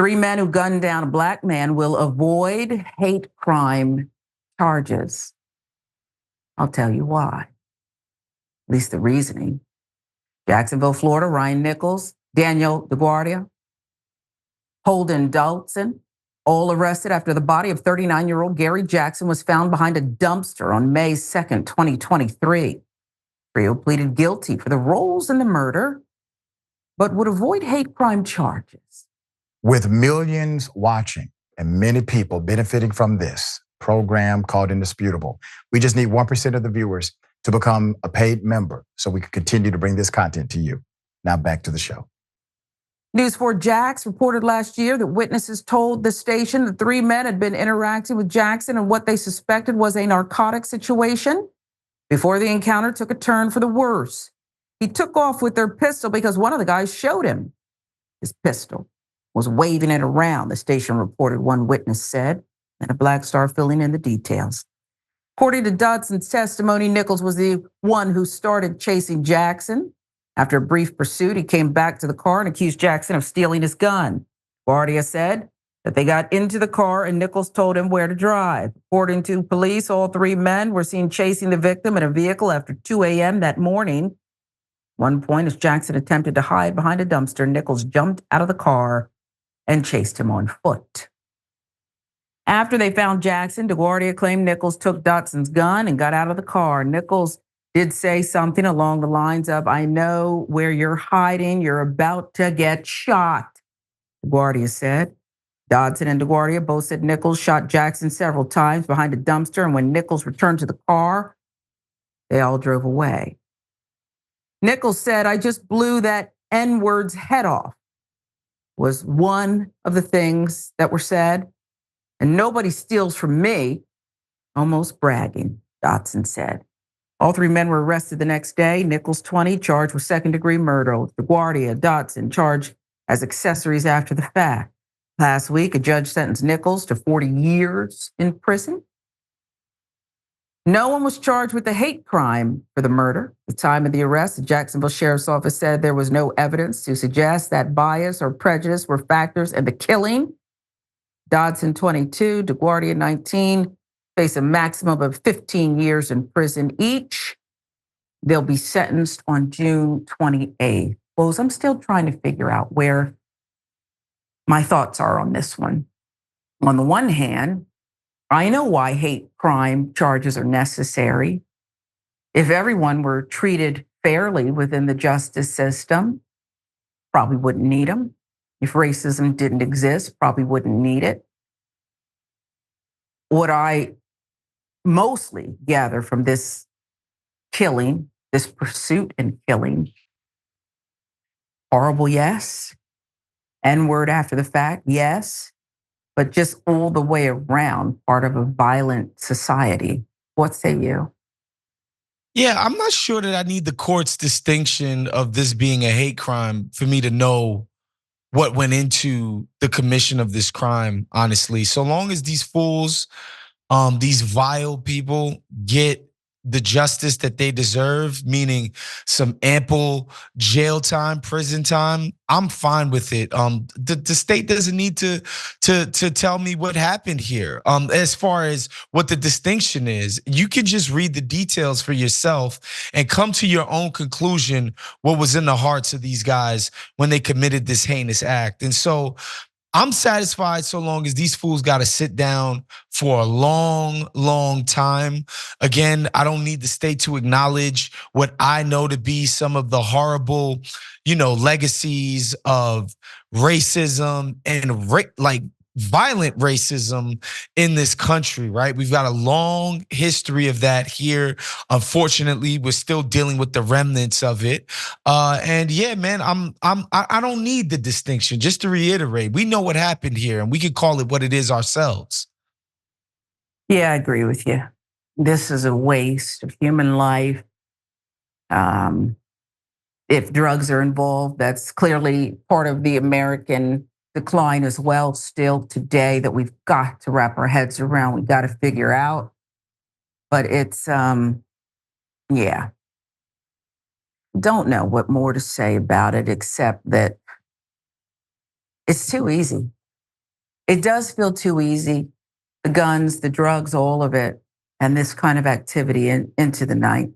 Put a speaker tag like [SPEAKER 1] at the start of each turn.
[SPEAKER 1] Three men who gunned down a black man will avoid hate crime charges. I'll tell you why. At least the reasoning. Jacksonville, Florida, Ryan Nichols, Daniel DeGuardia, Holden Doldson, all arrested after the body of 39-year-old Gary Jackson was found behind a dumpster on May 2nd, 2023. Trio pleaded guilty for the roles in the murder, but would avoid hate crime charges.
[SPEAKER 2] With millions watching and many people benefiting from this program called Indisputable, we just need 1% of the viewers to become a paid member so we can continue to bring this content to you. Now back to the show.
[SPEAKER 1] News 4 Jax reported last year that witnesses told the station the three men had been interacting with Jackson and what they suspected was a narcotic situation before the encounter took a turn for the worse. He took off with their pistol because one of the guys showed him his pistol, was waving it around, the station reported, one witness said, and a black star filling in the details. According to Dodson's testimony, Nichols was the one who started chasing Jackson. After a brief pursuit, he came back to the car and accused Jackson of stealing his gun. DeGuardia said that they got into the car and Nichols told him where to drive. According to police, all three men were seen chasing the victim in a vehicle after 2 a.m. that morning. One point, as Jackson attempted to hide behind a dumpster, Nichols jumped out of the car and chased him on foot. After they found Jackson, DeGuardia claimed Nichols took Dodson's gun and got out of the car. Nichols did say something along the lines of, "I know where you're hiding. You're about to get shot," DeGuardia said. Dodson and DeGuardia both said Nichols shot Jackson several times behind a dumpster, and when Nichols returned to the car, they all drove away. Nichols said, "I just blew that N-word's head off," was one of the things that were said. "And nobody steals from me," almost bragging, Dodson said. All three men were arrested the next day. Nichols, 20, charged with second-degree murder. DeGuardia, Dodson, charged as accessories after the fact. Last week, a judge sentenced Nichols to 40 years in prison. No one was charged with the hate crime for the murder. At the time of the arrest, the Jacksonville Sheriff's Office said there was no evidence to suggest that bias or prejudice were factors in the killing. Dodson, 22, DeGuardia, 19, face a maximum of 15 years in prison each. They'll be sentenced on June 28th. Well, I'm still trying to figure out where my thoughts are on this one. On the one hand, I know why hate crime charges are necessary. If everyone were treated fairly within the justice system, probably wouldn't need them. If racism didn't exist, probably wouldn't need it. What I mostly gather from this killing, this pursuit and killing, horrible, yes. N-word after the fact, yes. But just all the way around, part of a violent society. What say you?
[SPEAKER 3] Yeah, I'm not sure that I need the court's distinction of this being a hate crime for me to know what went into the commission of this crime, honestly. So long as these fools, these vile people get the justice that they deserve, meaning some ample jail time, prison time, I'm fine with it. The state doesn't need to tell me what happened here. As far as what the distinction is, you can just read the details for yourself and come to your own conclusion what was in the hearts of these guys when they committed this heinous act. And so I'm satisfied so long as these fools got to sit down for a long, long time. Again, I don't need the state to acknowledge what I know to be some of the horrible, legacies of racism and violent racism in this country, right? We've got a long history of that here. Unfortunately, we're still dealing with the remnants of it. And yeah, man, I don't need the distinction. Just to reiterate, we know what happened here, and we can call it what it is ourselves.
[SPEAKER 1] Yeah, I agree with you. This is a waste of human life. If drugs are involved, that's clearly part of the American decline as well, still today, that we've got to wrap our heads around, we got to figure out. But it's, yeah. Don't know what more to say about it, except that it's too easy. It does feel too easy. The guns, the drugs, all of it, and this kind of activity into the night.